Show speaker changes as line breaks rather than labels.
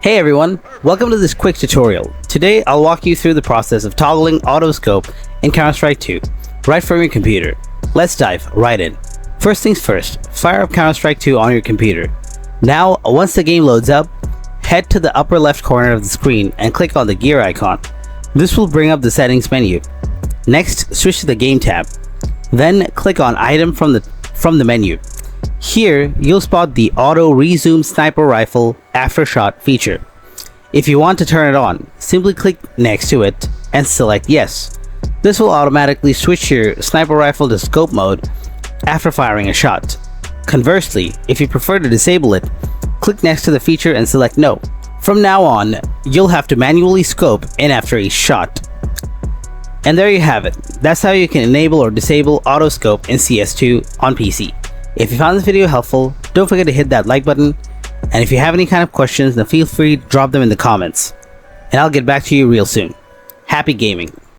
Hey everyone, welcome to this quick tutorial. Today I'll walk you through the process of toggling auto scope in Counter-Strike 2, right from your computer. Let's dive right in. First things first, fire up Counter-Strike 2 on your computer. Now, once the game loads up, head to the upper left corner of the screen and click on the gear icon. This will bring up the settings menu. Next, switch to the game tab. Then click on item from the menu. Here, you'll spot the auto resume sniper rifle aftershot feature. If you want to turn it on, simply click next to it and select yes. This will automatically switch your sniper rifle to scope mode after firing a shot. Conversely, if you prefer to disable it, click next to the feature and select no. From now on, you'll have to manually scope in after each shot. And there you have it. That's how you can enable or disable auto scope in CS2 on PC. If you found this video helpful, don't forget to hit that like button, and if you have any kind of questions, then feel free to drop them in the comments, and I'll get back to you real soon. Happy gaming!